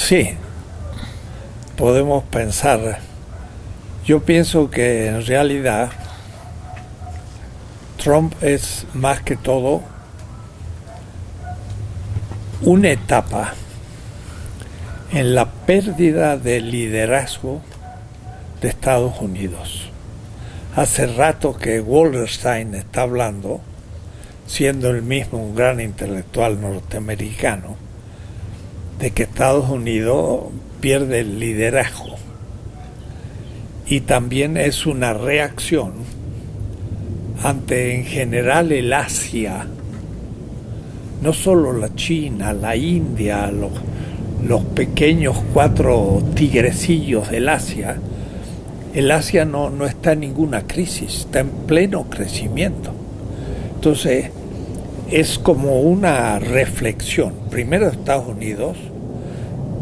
Sí, podemos pensar. Yo pienso que en realidad Trump es más que todo una etapa en la pérdida de liderazgo de Estados Unidos. Hace rato que Wallerstein está hablando, siendo él mismo un gran intelectual norteamericano, de que Estados Unidos pierde el liderazgo. Y también es una reacción ante en general el Asia, no solo la China, la India, los pequeños 4 tigrecillos del Asia. El Asia no está en ninguna crisis, está en pleno crecimiento. Entonces, es como una reflexión. Primero Estados Unidos,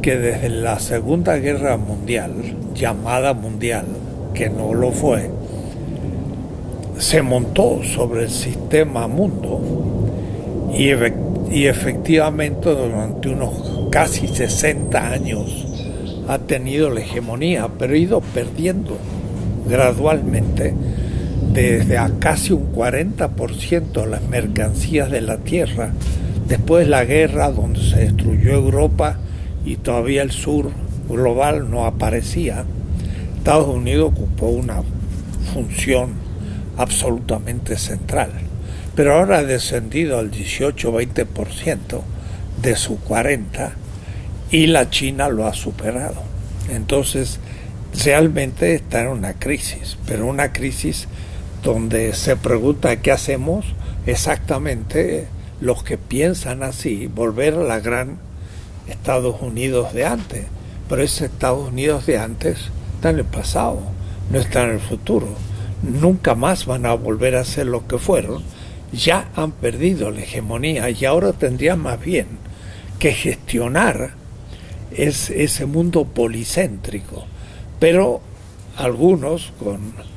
que desde la Segunda Guerra Mundial, llamada mundial, que no lo fue, se montó sobre el sistema mundo y efectivamente durante unos casi 60 años ha tenido la hegemonía, pero ha ido perdiendo gradualmente desde a casi un 40% las mercancías de la tierra, después de la guerra donde se destruyó Europa y todavía el sur global no aparecía. Estados Unidos ocupó una función absolutamente central, pero ahora ha descendido al 18-20% de su 40% y la China lo ha superado. Entonces realmente está en una crisis, pero una crisis donde se pregunta qué hacemos exactamente los que piensan así, volver a la gran Estados Unidos de antes. Pero ese Estados Unidos de antes está en el pasado, no está en el futuro. Nunca más van a volver a ser lo que fueron. Ya han perdido la hegemonía y ahora tendrían más bien que gestionar ese mundo policéntrico. Pero algunos con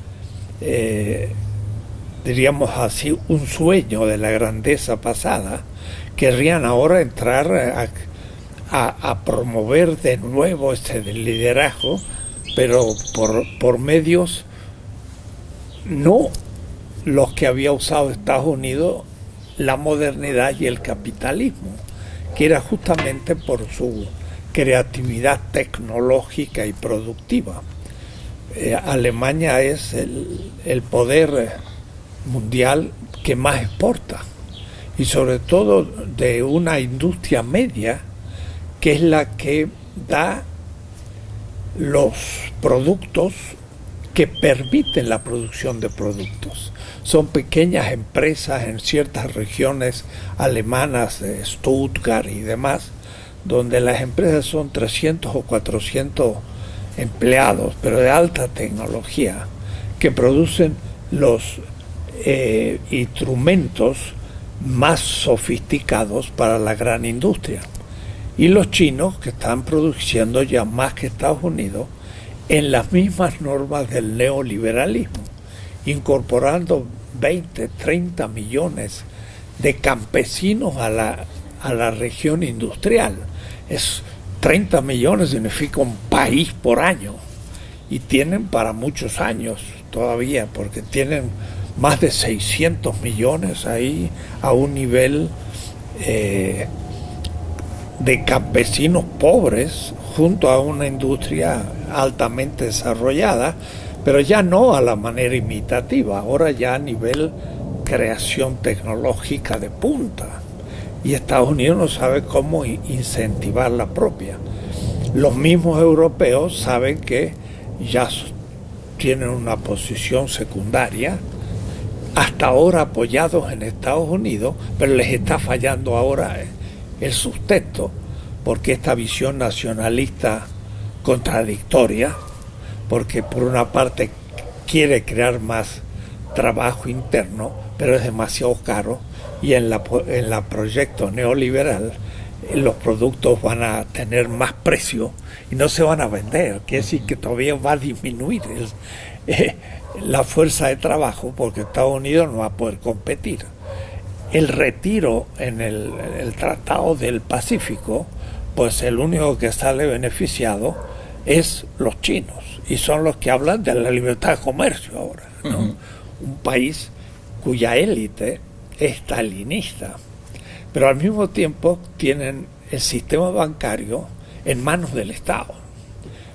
diríamos así, un sueño de la grandeza pasada, querrían ahora entrar a promover de nuevo ese liderazgo, pero por medios no los que había usado Estados Unidos, la modernidad y el capitalismo, que era justamente por su creatividad tecnológica y productiva. Alemania es el poder mundial que más exporta, y sobre todo de una industria media que es la que da los productos que permiten la producción de productos. Son pequeñas empresas en ciertas regiones alemanas, de Stuttgart y demás, donde las empresas son 300 o 400 empleados, pero de alta tecnología, que producen los instrumentos más sofisticados para la gran industria. Y los chinos, que están produciendo ya más que Estados Unidos, en las mismas normas del neoliberalismo, incorporando 20, 30 millones de campesinos a la región industrial. 30 millones significa un país por año, y tienen para muchos años todavía, porque tienen más de 600 millones ahí a un nivel de campesinos pobres junto a una industria altamente desarrollada, pero ya no a la manera imitativa, ahora ya a nivel creación tecnológica de punta. Y Estados Unidos no sabe cómo incentivar la propia. Los mismos europeos saben que ya tienen una posición secundaria, hasta ahora apoyados en Estados Unidos, pero les está fallando ahora el sustento, porque esta visión nacionalista contradictoria, porque por una parte quiere crear más trabajo interno, pero es demasiado caro, y en la proyecto neoliberal los productos van a tener más precio y no se van a vender, quiere decir que todavía va a disminuir la fuerza de trabajo, porque Estados Unidos no va a poder competir. El retiro en el Tratado del Pacífico pues el único que sale beneficiado es los chinos, y son los que hablan de la libertad de comercio ahora, ¿no? Uh-huh. Un país cuya élite es stalinista, pero al mismo tiempo tienen el sistema bancario en manos del Estado,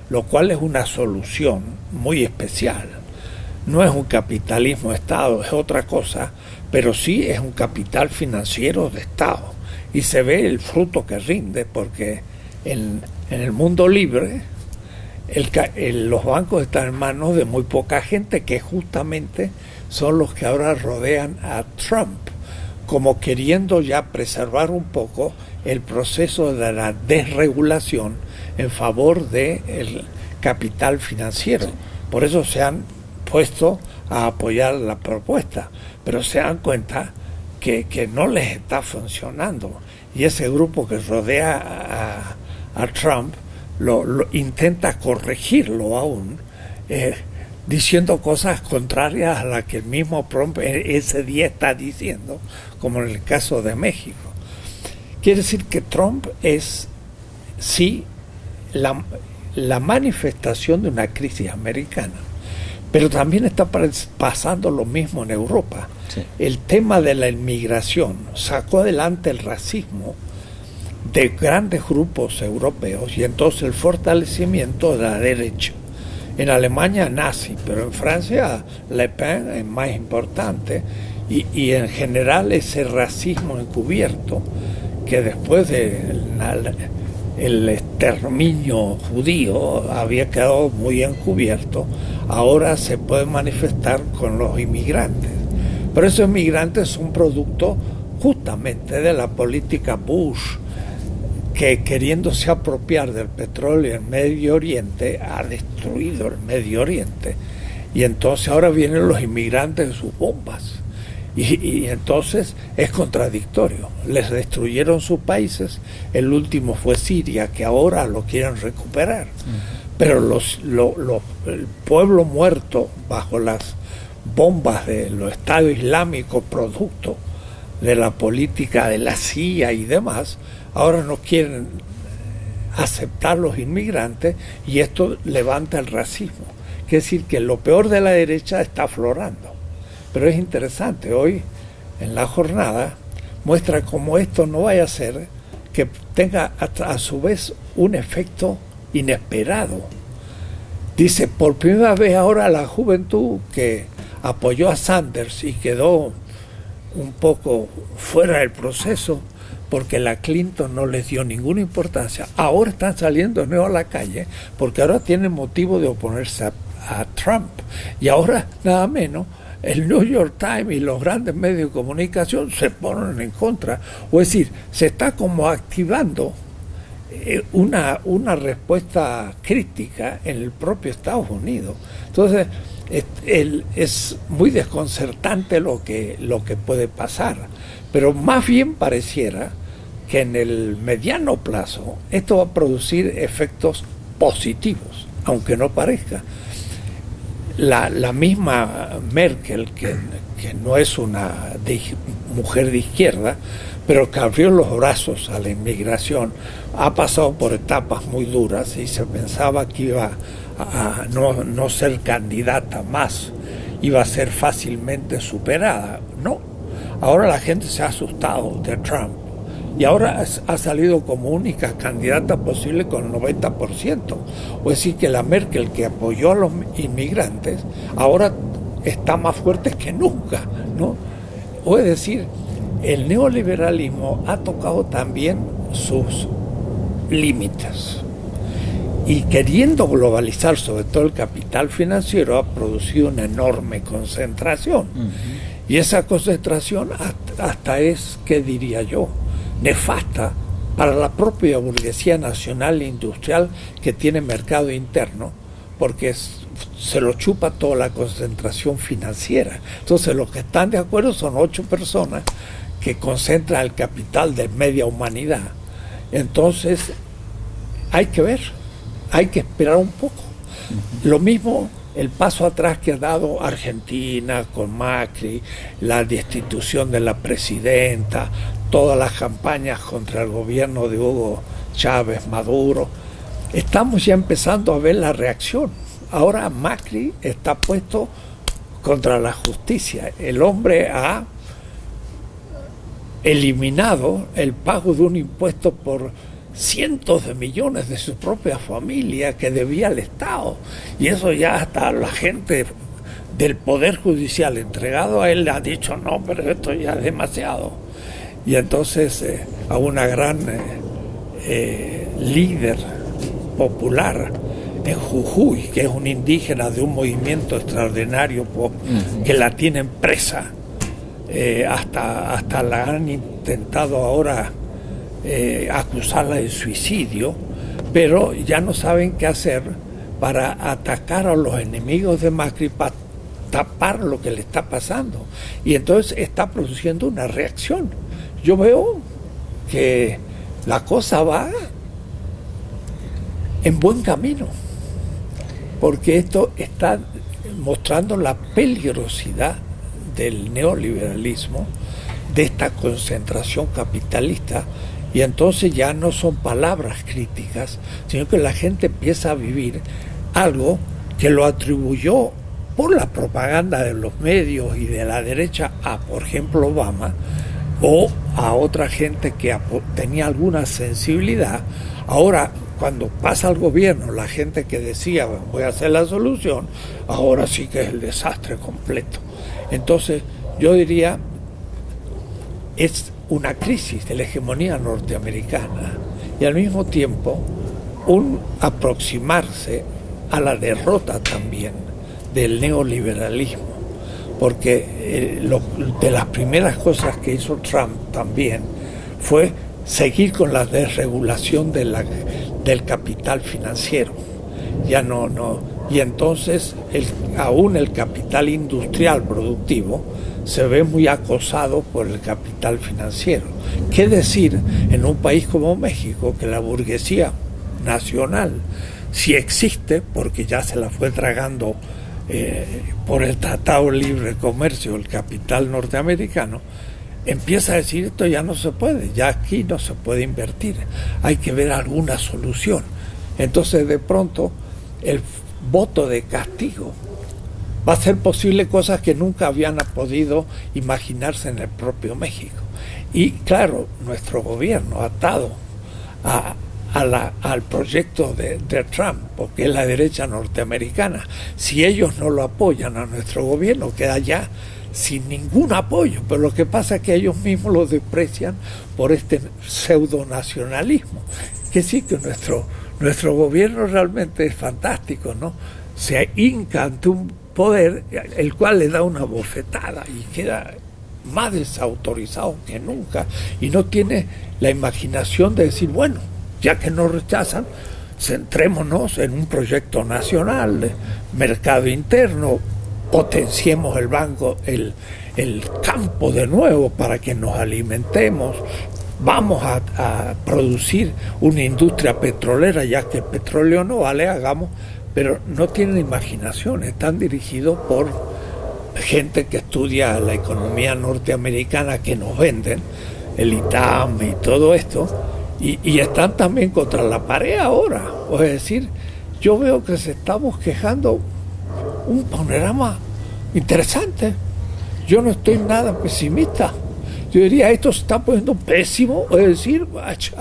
lo cual es una solución muy especial. No es un capitalismo de Estado, es otra cosa, pero sí es un capital financiero de Estado, y se ve el fruto que rinde, porque en el mundo libre los bancos están en manos de muy poca gente, que justamente son los que ahora rodean a Trump, como queriendo ya preservar un poco el proceso de la desregulación en favor del capital financiero. Por eso se han puesto a apoyar la propuesta, pero se dan cuenta que no les está funcionando, y ese grupo que rodea a Trump lo intenta corregirlo aún, diciendo cosas contrarias a las que el mismo Trump ese día está diciendo, como en el caso de México. Quiere decir que Trump es, sí, la manifestación de una crisis americana, pero también está pasando lo mismo en Europa. Sí. El tema de la inmigración sacó adelante el racismo de grandes grupos europeos, y entonces el fortalecimiento de la derecha. En Alemania nazi, pero en Francia Le Pen es más importante, y en general ese racismo encubierto, que después del exterminio judío había quedado muy encubierto, ahora se puede manifestar con los inmigrantes. Pero esos inmigrantes son producto justamente de la política Bush, que queriéndose apropiar del petróleo en Medio Oriente ha destruido el Medio Oriente, y entonces ahora vienen los inmigrantes de sus bombas, y entonces es contradictorio. Les destruyeron sus países, el último fue Siria, que ahora lo quieren recuperar. Pero el pueblo muerto bajo las bombas de los estados islámicos, producto de la política de la CIA y demás, ahora no quieren aceptar los inmigrantes, y esto levanta el racismo. Quiere decir que lo peor de la derecha está aflorando. Pero es interesante, hoy en la jornada muestra cómo esto no vaya a ser que tenga a su vez un efecto inesperado. Dice, por primera vez ahora la juventud que apoyó a Sanders y quedó un poco fuera del proceso porque la Clinton no les dio ninguna importancia, ahora están saliendo de nuevo a la calle, porque ahora tienen motivo de oponerse a Trump. Y ahora, nada menos, el New York Times y los grandes medios de comunicación se ponen en contra. O es decir, se está como activando una respuesta crítica en el propio Estados Unidos. Entonces, es muy desconcertante lo que puede pasar. Pero más bien pareciera que en el mediano plazo esto va a producir efectos positivos, aunque no parezca. La misma Merkel, que no es una mujer de izquierda, pero que abrió los brazos a la inmigración, ha pasado por etapas muy duras y se pensaba que iba a no ser candidata más, iba a ser fácilmente superada. No, ahora la gente se ha asustado de Trump, y ahora ha salido como única candidata posible con el 90%. O es decir, que la Merkel, que apoyó a los inmigrantes, ahora está más fuerte que nunca, ¿no? O es decir, el neoliberalismo ha tocado también sus límites, y queriendo globalizar sobre todo el capital financiero ha producido una enorme concentración. Y esa concentración hasta es, ¿qué diría yo?, nefasta para la propia burguesía nacional e industrial, que tiene mercado interno, porque se lo chupa toda la concentración financiera. Entonces los que están de acuerdo son 8 personas que concentran el capital de media humanidad. Entonces hay que ver, hay que esperar un poco. Lo mismo el paso atrás que ha dado Argentina con Macri, la destitución de la presidenta, todas las campañas contra el gobierno de Hugo Chávez, Maduro, estamos ya empezando a ver la reacción. Ahora Macri está puesto contra la justicia. El hombre ha eliminado el pago de un impuesto por cientos de millones de su propia familia que debía al Estado. Y eso ya hasta la gente del Poder Judicial entregado a él le ha dicho, no, pero esto ya es demasiado. Y entonces a una gran líder popular en Jujuy, que es un indígena de un movimiento extraordinario que la tienen presa, hasta la han intentado ahora acusarla de suicidio, pero ya no saben qué hacer para atacar a los enemigos de Macri, para tapar lo que le está pasando, y entonces está produciendo una reacción. Yo veo que la cosa va en buen camino, porque esto está mostrando la peligrosidad del neoliberalismo, de esta concentración capitalista, y entonces ya no son palabras críticas, sino que la gente empieza a vivir algo que lo atribuyó por la propaganda de los medios y de la derecha a, por ejemplo, Obama, o a otra gente que tenía alguna sensibilidad. Ahora, cuando pasa al gobierno, la gente que decía, bueno, voy a hacer la solución, ahora sí que es el desastre completo. Entonces, yo diría, es una crisis de la hegemonía norteamericana y al mismo tiempo un aproximarse a la derrota también del neoliberalismo, porque de las primeras cosas que hizo Trump también fue seguir con la desregulación del capital financiero. Ya no, y entonces aún el capital industrial productivo se ve muy acosado por el capital financiero. ¿Qué decir en un país como México, que la burguesía nacional, si existe, porque ya se la fue tragando por el Tratado de Libre Comercio, el capital norteamericano, empieza a decir, esto ya no se puede, ya aquí no se puede invertir, hay que ver alguna solución? Entonces de pronto el voto de castigo va a ser posible cosas que nunca habían podido imaginarse en el propio México. Y claro, nuestro gobierno atado al proyecto de Trump, porque es la derecha norteamericana, si ellos no lo apoyan a nuestro gobierno, queda ya sin ningún apoyo. Pero lo que pasa es que ellos mismos lo desprecian por este pseudonacionalismo, que sí que nuestro gobierno realmente es fantástico, ¿no? Se hinca ante un poder el cual le da una bofetada y queda más desautorizado que nunca, y no tiene la imaginación de decir, bueno, ya que nos rechazan, centrémonos en un proyecto nacional de mercado interno, potenciemos el banco, el campo de nuevo para que nos alimentemos, vamos a producir una industria petrolera, ya que el petróleo no vale, hagamos. Pero no tienen imaginación, están dirigidos por gente que estudia la economía norteamericana que nos venden, el ITAM y todo esto, y están también contra la pared ahora. Es decir, yo veo que se está bosquejando un panorama interesante. Yo no estoy nada pesimista. Yo diría, esto se está poniendo pésimo, es decir,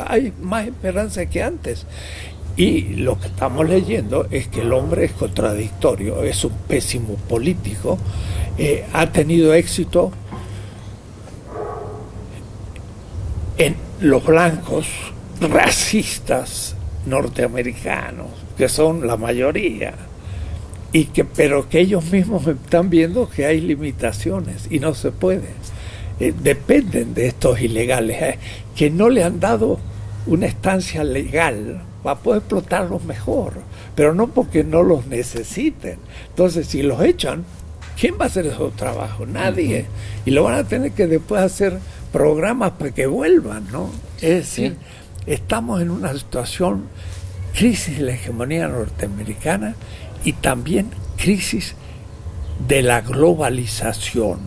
hay más esperanza que antes. Y lo que estamos leyendo es que el hombre es contradictorio, es un pésimo político, ha tenido éxito en los blancos racistas norteamericanos, que son la mayoría, pero que ellos mismos están viendo que hay limitaciones y no se puede. Dependen de estos ilegales, que no le han dado una estancia legal para poder explotarlos mejor, pero no porque no los necesiten. Entonces, si los echan, ¿quién va a hacer esos trabajos? Nadie. Y lo van a tener que después hacer programas para que vuelvan, ¿no? Es decir, estamos en una situación, crisis de la hegemonía norteamericana y también crisis de la globalización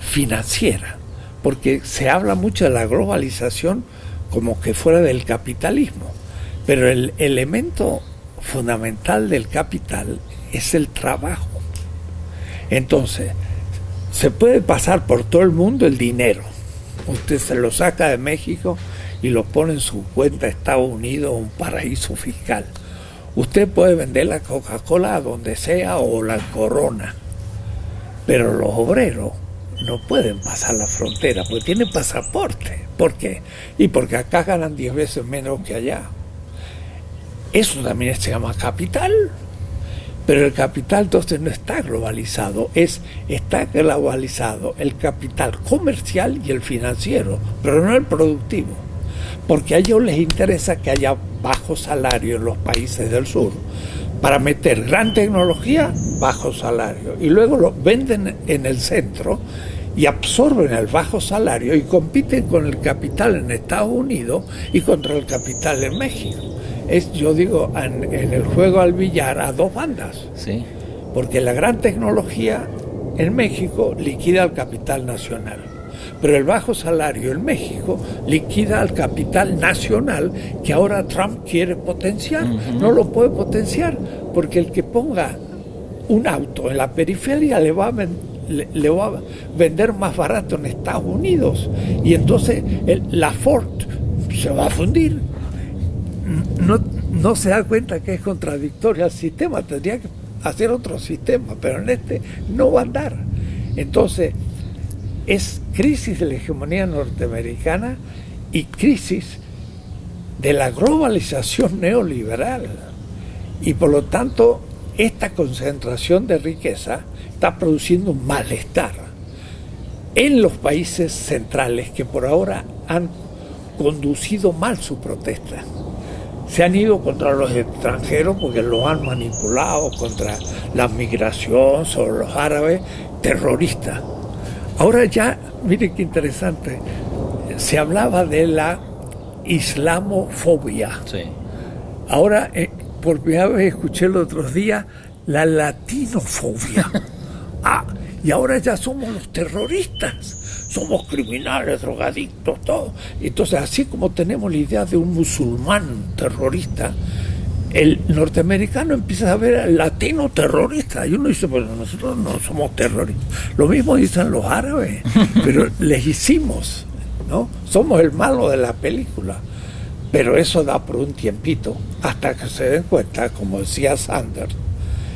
financiera, porque se habla mucho de la globalización, como que fuera del capitalismo. Pero el elemento fundamental del capital es el trabajo. Entonces, se puede pasar por todo el mundo el dinero. Usted se lo saca de México y lo pone en su cuenta de Estados Unidos, un paraíso fiscal. Usted puede vender la Coca-Cola a donde sea o la Corona, pero los obreros no pueden pasar la frontera porque tienen pasaporte. ¿Por qué? Y porque acá ganan 10 veces menos que allá. Eso también se llama capital. Pero el capital entonces no está globalizado, está globalizado el capital comercial y el financiero, pero no el productivo. Porque a ellos les interesa que haya bajo salario en los países del sur, para meter gran tecnología, bajo salario, y luego lo venden en el centro y absorben el bajo salario y compiten con el capital en Estados Unidos y contra el capital en México. Yo digo, en el juego al billar a dos bandas. Sí. Porque la gran tecnología en México liquida al capital nacional. Pero el bajo salario en México liquida al capital nacional que ahora Trump quiere potenciar. No lo puede potenciar porque el que ponga un auto en la periferia le va a vender más barato en Estados Unidos. Y entonces la Ford se va a fundir. No se da cuenta que es contradictorio al sistema, tendría que hacer otro sistema, pero en este no va a andar. Entonces, es crisis de la hegemonía norteamericana y crisis de la globalización neoliberal. Y por lo tanto, esta concentración de riqueza está produciendo un malestar en los países centrales que por ahora han conducido mal su protesta. Se han ido contra los extranjeros porque los han manipulado, contra la migración, sobre los árabes, terroristas. Ahora ya, mire qué interesante, se hablaba de la islamofobia. Sí. Ahora, por primera vez escuché el otro día la latinofobia. Y ahora ya somos los terroristas. Somos criminales, drogadictos, todo. Entonces, así como tenemos la idea de un musulmán terrorista, el norteamericano empieza a ver al latino terrorista. Y uno dice, bueno, nosotros no somos terroristas. Lo mismo dicen los árabes, pero les hicimos, ¿no? Somos el malo de la película. Pero eso da por un tiempito, hasta que se den cuenta, como decía Sanders,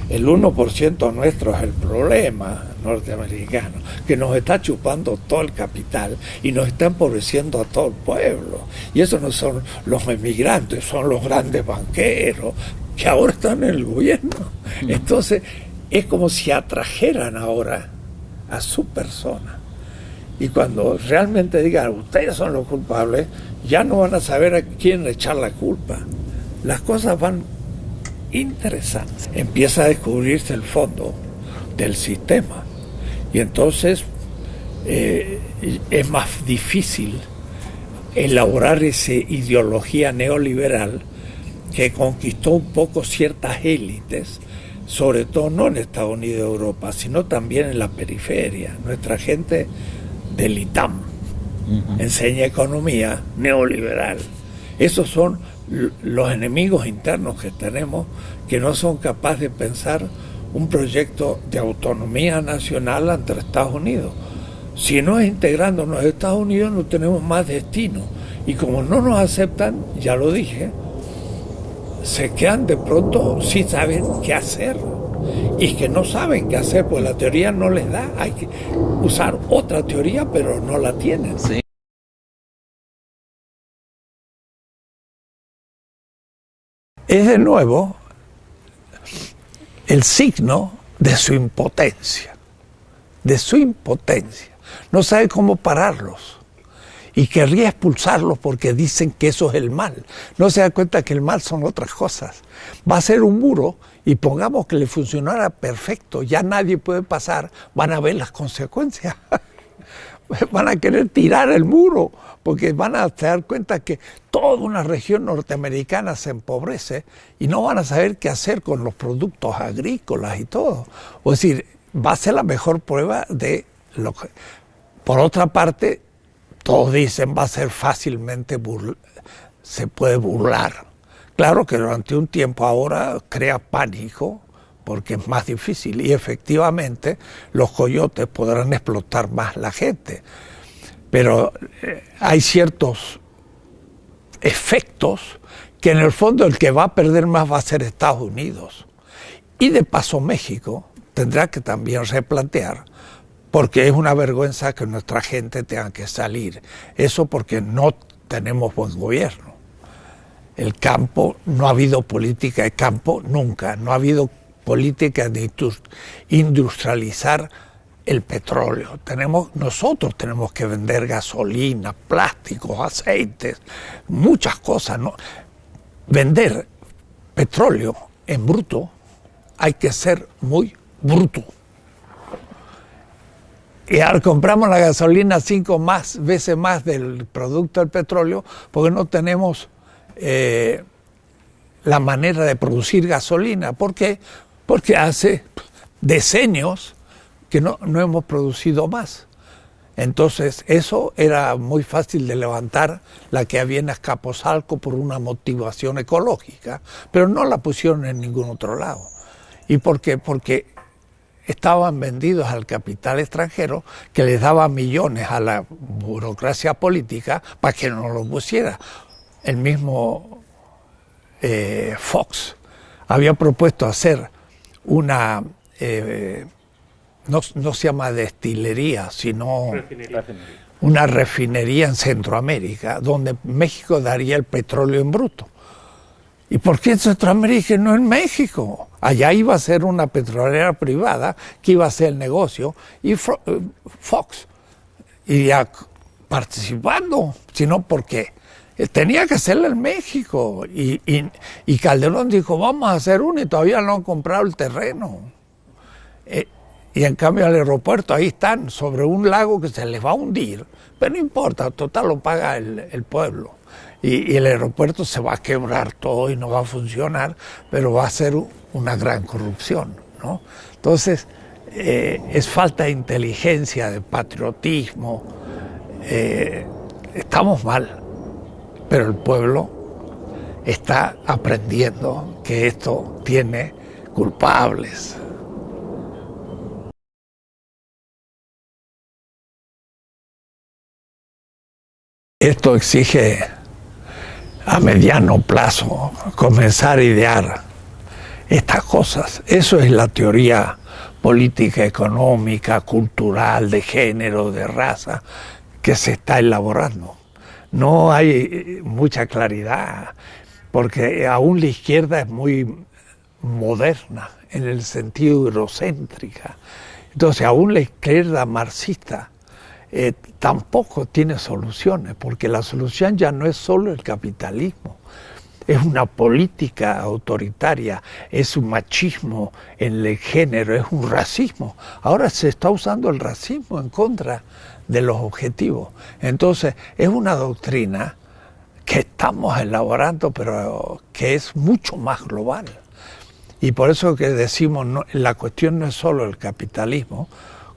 el 1% nuestro es el problema norteamericano, que nos está chupando todo el capital y nos está empobreciendo a todo el pueblo. Y eso no son los emigrantes, son los grandes banqueros que ahora están en el gobierno. Entonces, es como si atrajeran ahora a su persona. Y cuando realmente digan, ustedes son los culpables, ya no van a saber a quién echar la culpa. Las cosas van interesantes. Empieza a descubrirse el fondo del sistema. Y entonces es más difícil elaborar esa ideología neoliberal que conquistó un poco ciertas élites, sobre todo no en Estados Unidos y Europa, sino también en la periferia. Nuestra gente del ITAM enseña economía neoliberal. Esos son los enemigos internos que tenemos, que no son capaces de pensar un proyecto de autonomía nacional ante Estados Unidos. Si no es integrándonos a Estados Unidos, no tenemos más destino. Y como no nos aceptan, ya lo dije, se quedan de pronto sin saber qué hacer. Y que no saben qué hacer, pues la teoría no les da. Hay que usar otra teoría, pero no la tienen. Sí. Es de nuevo el signo de su impotencia, No sabe cómo pararlos y querría expulsarlos porque dicen que eso es el mal. No se da cuenta que el mal son otras cosas. Va a ser un muro y pongamos que le funcionara perfecto, ya nadie puede pasar, van a ver las consecuencias. Van a querer tirar el muro, porque van a dar cuenta que toda una región norteamericana se empobrece y no van a saber qué hacer con los productos agrícolas y todo. Es decir, va a ser la mejor prueba de lo que... Por otra parte, todos dicen va a ser fácilmente se puede burlar. Claro que durante un tiempo ahora crea pánico porque es más difícil y efectivamente los coyotes podrán explotar más la gente. Pero hay ciertos efectos que en el fondo el que va a perder más va a ser Estados Unidos. Y de paso México tendrá que también replantear, porque es una vergüenza que nuestra gente tenga que salir. Eso porque no tenemos buen gobierno. El campo, no ha habido política de campo nunca, no ha habido política de industrializar el petróleo. Nosotros tenemos que vender gasolina, plásticos, aceites, muchas cosas, ¿no? Vender petróleo en bruto hay que ser muy bruto. Y ahora compramos la gasolina 5 veces más del producto del petróleo porque no tenemos la manera de producir gasolina. ¿Por qué? Porque hace decenios que no hemos producido más. Entonces eso era muy fácil de levantar, la que había en Azcapotzalco por una motivación ecológica, pero no la pusieron en ningún otro lado. ¿Y por qué? Porque estaban vendidos al capital extranjero que les daba millones a la burocracia política para que no lo pusiera. El mismo Fox había propuesto hacer una, no se llama destilería, sino una refinería en Centroamérica, donde México daría el petróleo en bruto. ¿Y por qué en Centroamérica y no en México? Allá iba a ser una petrolera privada que iba a hacer el negocio y Fox iría participando, sino porque tenía que hacerlo en México. Y Calderón dijo, vamos a hacer uno y todavía no han comprado el terreno. Y en cambio el aeropuerto, ahí están, sobre un lago que se les va a hundir, pero no importa, total lo paga el pueblo. Y el aeropuerto se va a quebrar todo y no va a funcionar, pero va a ser una gran corrupción, ¿no? Entonces, es falta de inteligencia, de patriotismo. Estamos mal, pero el pueblo está aprendiendo que esto tiene culpables. Esto exige a mediano plazo comenzar a idear estas cosas. Eso es la teoría política, económica, cultural, de género, de raza, que se está elaborando. No hay mucha claridad, porque aún la izquierda es muy moderna, en el sentido eurocéntrica. Entonces, aún la izquierda marxista tampoco tiene soluciones, porque la solución ya no es solo el capitalismo, es una política autoritaria, es un machismo en el género, es un racismo. Ahora se está usando el racismo en contra de los objetivos. Entonces, es una doctrina que estamos elaborando, pero que es mucho más global. Y por eso que decimos, la cuestión no es solo el capitalismo,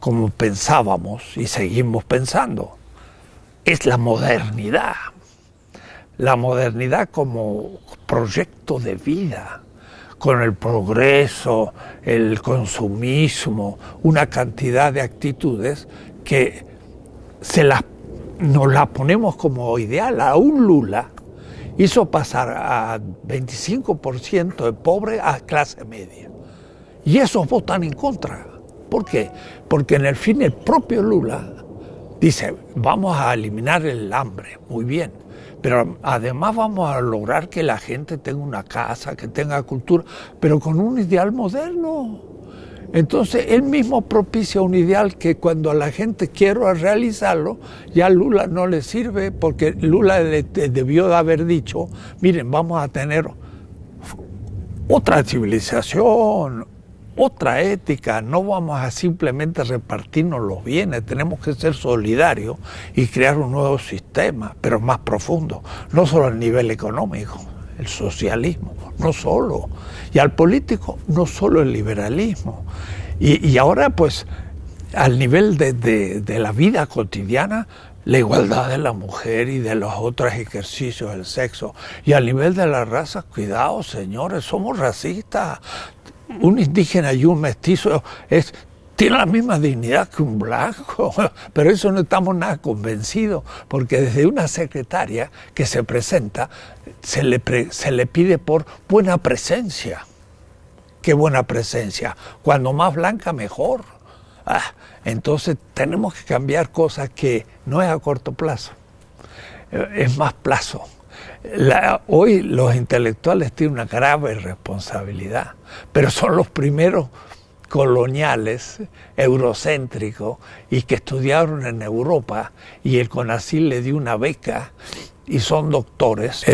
como pensábamos y seguimos pensando, es la modernidad. La modernidad como proyecto de vida, con el progreso, el consumismo, una cantidad de actitudes que nos las ponemos como ideal. Aún Lula hizo pasar a 25% de pobre a clase media. Y esos votan en contra. ¿Por qué? Porque en el fin el propio Lula dice, vamos a eliminar el hambre, muy bien, pero además vamos a lograr que la gente tenga una casa, que tenga cultura, pero con un ideal moderno. Entonces él mismo propicia un ideal que cuando a la gente quiere realizarlo, ya a Lula no le sirve, porque Lula debió de haber dicho, miren, vamos a tener otra civilización, otra ética, no vamos a simplemente repartirnos los bienes, tenemos que ser solidarios y crear un nuevo sistema, pero más profundo, no solo a nivel económico, el socialismo, no solo, y al político, no solo el liberalismo. Y ahora pues al nivel de la vida cotidiana, la igualdad de la mujer y de los otros ejercicios del sexo. Y a nivel de la raza, cuidado, señores, somos racistas. Un indígena y un mestizo tiene la misma dignidad que un blanco, pero eso no estamos nada convencidos, porque desde una secretaria que se presenta se le pide por buena presencia. ¿Qué buena presencia? Cuando más blanca, mejor. Entonces tenemos que cambiar cosas que no es a corto plazo, es más plazo. Hoy los intelectuales tienen una grave responsabilidad, pero son los primeros coloniales, eurocéntricos, y que estudiaron en Europa, y el CONACYT le dio una beca, y son doctores.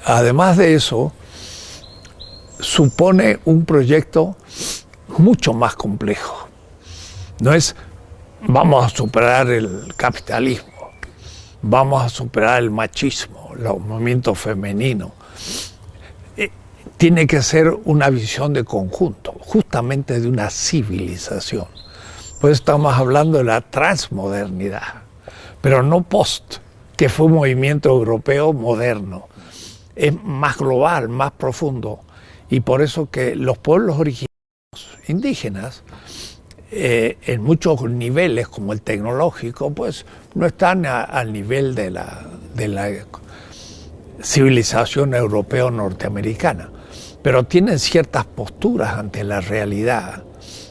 Además de eso, supone un proyecto mucho más complejo. No es vamos a superar el capitalismo, vamos a superar el machismo, los movimientos femeninos. Tiene que ser una visión de conjunto, justamente de una civilización. Pues estamos hablando de la transmodernidad, pero no post, que fue un movimiento europeo moderno. Es más global, más profundo, y por eso que los pueblos originarios indígenas, en muchos niveles, como el tecnológico, pues no están al nivel de la civilización europea norteamericana, pero tienen ciertas posturas ante la realidad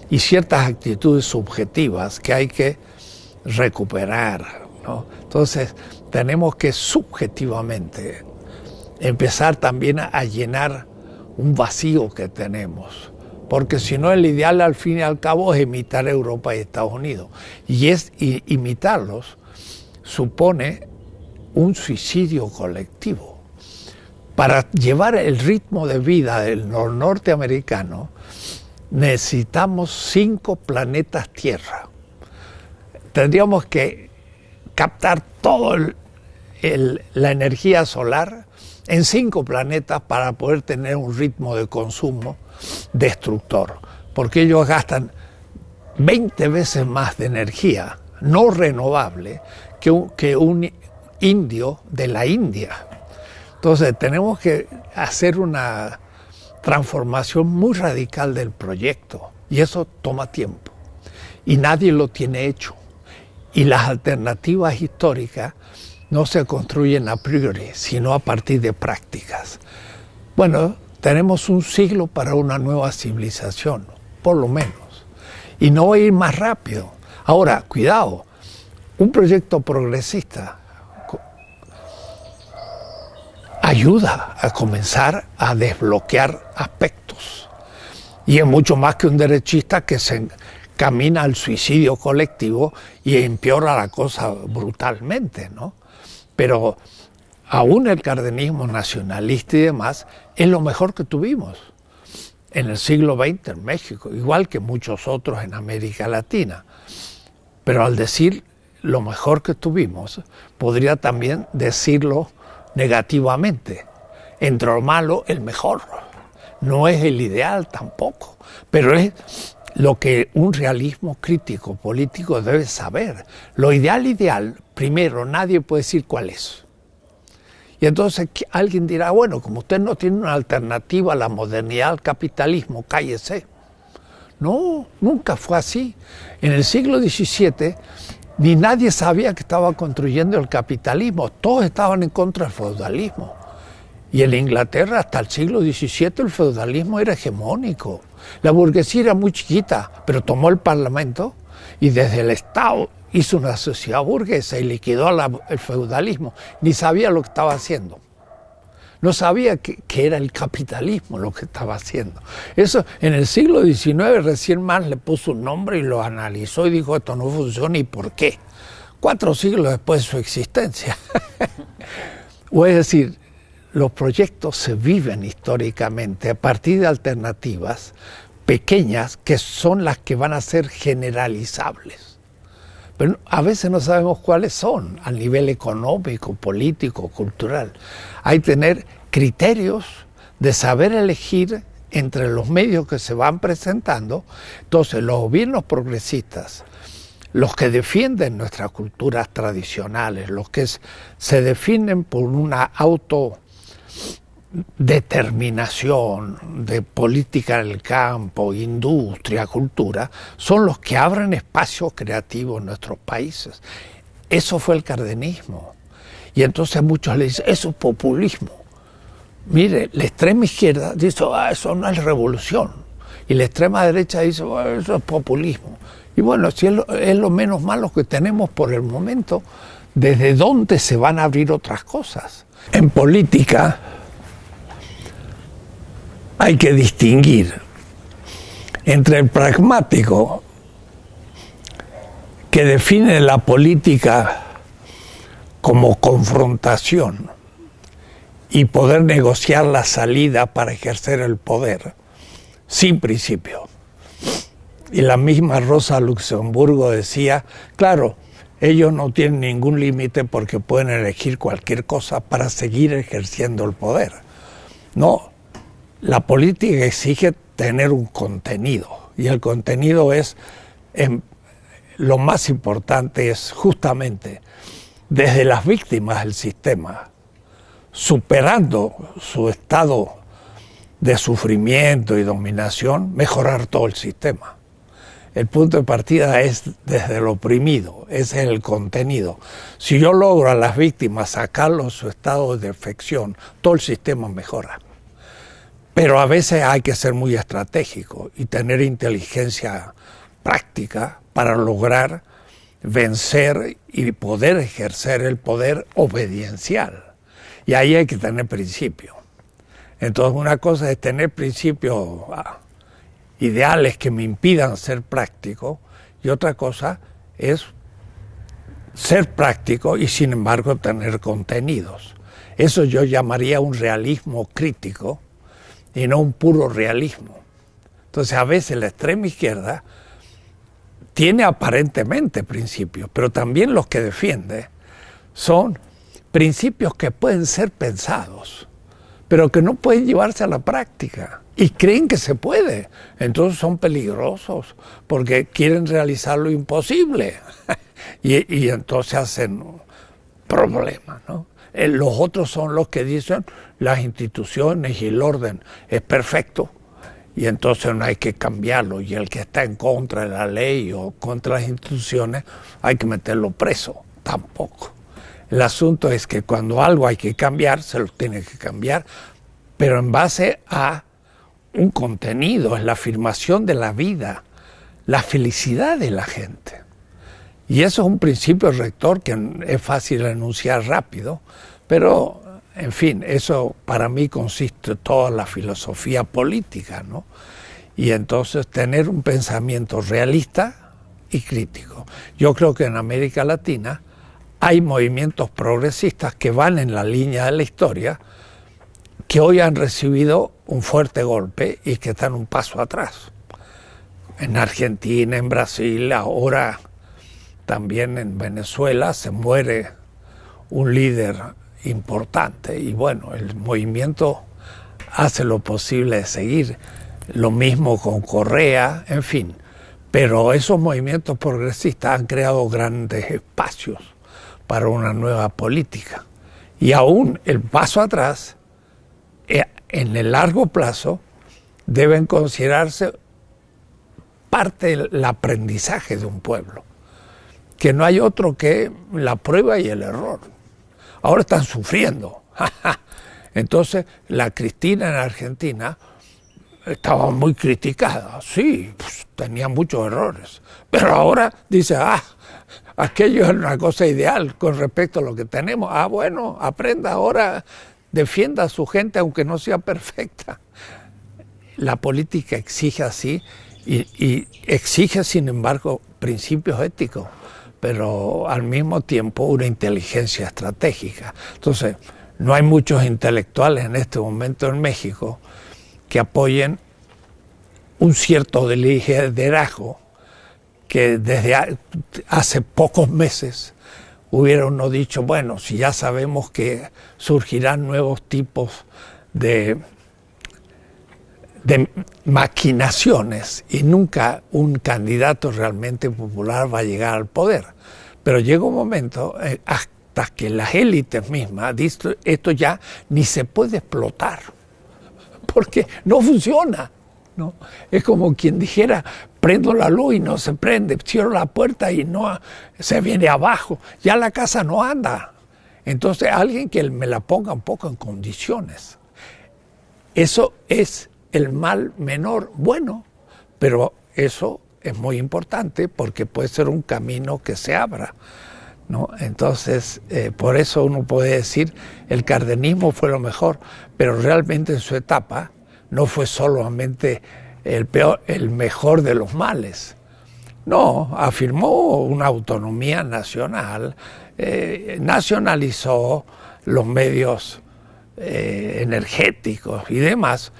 y ciertas actitudes subjetivas que hay que recuperar, ¿no? Entonces tenemos que subjetivamente empezar también a llenar un vacío que tenemos, porque si no, el ideal al fin y al cabo es imitar a Europa y Estados Unidos, y imitarlos supone un suicidio colectivo. Para llevar el ritmo de vida del norteamericano necesitamos 5 planetas Tierra. Tendríamos que captar toda la energía solar en 5 planetas para poder tener un ritmo de consumo destructor, porque ellos gastan 20 veces más de energía no renovable que un indio de la India. Entonces tenemos que hacer una transformación muy radical del proyecto, y eso toma tiempo, y nadie lo tiene hecho, y las alternativas históricas no se construyen a priori, sino a partir de prácticas. Bueno, tenemos un siglo para una nueva civilización, por lo menos, y no va a ir más rápido. Ahora, cuidado, un proyecto progresista ayuda a comenzar a desbloquear aspectos, y es mucho más que un derechista que se camina al suicidio colectivo y empeora la cosa brutalmente, ¿no? Pero aún el cardenismo nacionalista y demás es lo mejor que tuvimos en el siglo XX en México, igual que muchos otros en América Latina. Pero al decir lo mejor que tuvimos, podría también decirlo negativamente. Entre lo malo, el mejor. No es el ideal tampoco, pero es lo que un realismo crítico político debe saber. Lo ideal, primero, nadie puede decir cuál es. Y entonces alguien dirá, bueno, como usted no tiene una alternativa a la modernidad, al capitalismo, cállese. No, nunca fue así. En el siglo XVII ni nadie sabía que estaba construyendo el capitalismo, todos estaban en contra del feudalismo. Y en Inglaterra hasta el siglo XVII el feudalismo era hegemónico. La burguesía era muy chiquita, pero tomó el Parlamento y desde el Estado hizo una sociedad burguesa y liquidó el feudalismo. Ni sabía lo que estaba haciendo. No sabía que era el capitalismo lo que estaba haciendo. Eso en el siglo XIX recién más le puso un nombre y lo analizó y dijo esto no funciona y por qué. 4 siglos después de su existencia. O es decir, los proyectos se viven históricamente a partir de alternativas pequeñas que son las que van a ser generalizables. Pero a veces no sabemos cuáles son a nivel económico, político, cultural. Hay que tener criterios de saber elegir entre los medios que se van presentando. Entonces, los gobiernos progresistas los que defienden nuestras culturas tradicionales, los que se definen por una autodeterminación de política del campo, industria, cultura, son los que abren espacios creativos en nuestros países. Eso fue el cardenismo. Y entonces muchos le dicen, eso es populismo. Mire, la extrema izquierda dice, eso no es revolución. Y la extrema derecha dice, eso es populismo. Y bueno, si es lo menos malo que tenemos por el momento, ¿desde dónde se van a abrir otras cosas? En política hay que distinguir entre el pragmático, que define la política como confrontación y poder negociar la salida para ejercer el poder, sin principio. Y la misma Rosa Luxemburgo decía, claro, ellos no tienen ningún límite porque pueden elegir cualquier cosa para seguir ejerciendo el poder. No, la política exige tener un contenido, y el contenido es, lo más importante es justamente desde las víctimas del sistema, superando su estado de sufrimiento y dominación, mejorar todo el sistema. El punto de partida es desde el oprimido, ese es el contenido. Si yo logro a las víctimas sacarlo de su estado de defección, todo el sistema mejora. Pero a veces hay que ser muy estratégico y tener inteligencia práctica para lograr vencer y poder ejercer el poder obediencial. Y ahí hay que tener principios. Entonces una cosa es tener principios ideales que me impidan ser práctico, y otra cosa es ser práctico y sin embargo tener contenidos. Eso yo llamaría un realismo crítico y no un puro realismo. Entonces a veces la extrema izquierda tiene aparentemente principios, pero también los que defiende son principios que pueden ser pensados, pero que no pueden llevarse a la práctica. Y creen que se puede. Entonces son peligrosos porque quieren realizar lo imposible. y entonces hacen problemas, ¿no? Los otros son los que dicen las instituciones y el orden es perfecto y entonces no hay que cambiarlo. Y el que está en contra de la ley o contra las instituciones hay que meterlo preso. Tampoco. El asunto es que cuando algo hay que cambiar, se lo tiene que cambiar, pero en base a un contenido, es la afirmación de la vida, la felicidad de la gente. Y eso es un principio rector que es fácil enunciar rápido, pero, en fin, eso para mí consiste en toda la filosofía política, ¿no? Y entonces tener un pensamiento realista y crítico. Yo creo que en América Latina hay movimientos progresistas que van en la línea de la historia, que hoy han recibido un fuerte golpe y que están un paso atrás. En Argentina, en Brasil, ahora también en Venezuela se muere un líder importante y bueno, el movimiento hace lo posible de seguir. Lo mismo con Correa, en fin. Pero esos movimientos progresistas han creado grandes espacios para una nueva política. Y aún el paso atrás, en el largo plazo, deben considerarse parte del aprendizaje de un pueblo, que no hay otro que la prueba y el error. Ahora están sufriendo. Entonces, la Cristina en Argentina estaba muy criticada. Sí, pues, tenía muchos errores. Pero ahora dice, aquello es una cosa ideal con respecto a lo que tenemos. Bueno, aprenda ahora, defienda a su gente aunque no sea perfecta. La política exige así y exige, sin embargo, principios éticos, pero al mismo tiempo una inteligencia estratégica. Entonces, no hay muchos intelectuales en este momento en México que apoyen un cierto liderazgo que desde hace pocos meses hubiera uno dicho, bueno, si ya sabemos que surgirán nuevos tipos de de maquinaciones y nunca un candidato realmente popular va a llegar al poder. Pero llega un momento hasta que las élites mismas dicen esto ya ni se puede explotar porque no funciona, ¿no? Es como quien dijera prendo la luz y no se prende, cierro la puerta y no se viene abajo, ya la casa no anda. Entonces alguien que me la ponga un poco en condiciones. Eso es el mal menor, bueno, pero eso es muy importante porque puede ser un camino que se abra, ¿no? Entonces, por eso uno puede decir el cardenismo fue lo mejor, pero realmente en su etapa no fue solamente el mejor de los males. No, afirmó una autonomía nacional, nacionalizó los medios energéticos y demás,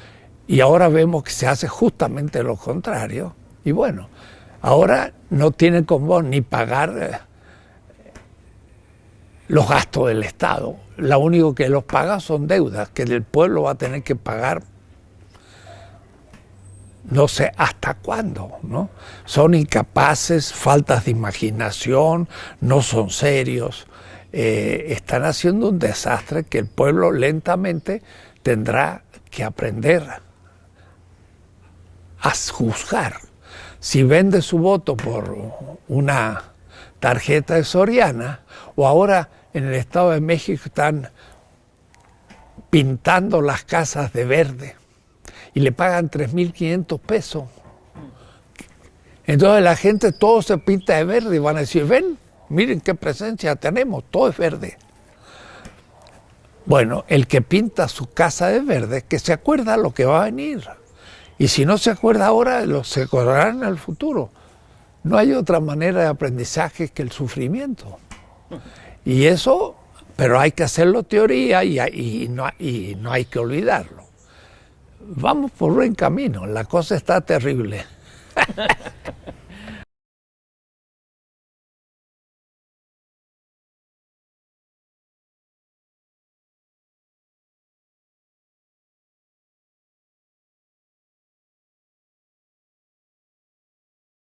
y ahora vemos que se hace justamente lo contrario. Y bueno, ahora no tienen como ni pagar los gastos del Estado. Lo único que los paga son deudas que el pueblo va a tener que pagar no sé hasta cuándo, ¿no? Son incapaces, faltas de imaginación, no son serios, están haciendo un desastre que el pueblo lentamente tendrá que aprender a juzgar. Si vende su voto por una tarjeta de Soriana, o ahora en el Estado de México están pintando las casas de verde y le pagan 3.500 pesos. Entonces la gente todo se pinta de verde y van a decir, ven, miren qué presencia tenemos, todo es verde. Bueno, el que pinta su casa de verde, que se acuerda lo que va a venir. Y si no se acuerda ahora, se acordará en el futuro. No hay otra manera de aprendizaje que el sufrimiento. Y eso, pero hay que hacerlo teoría y no hay que olvidarlo. Vamos por buen camino, la cosa está terrible.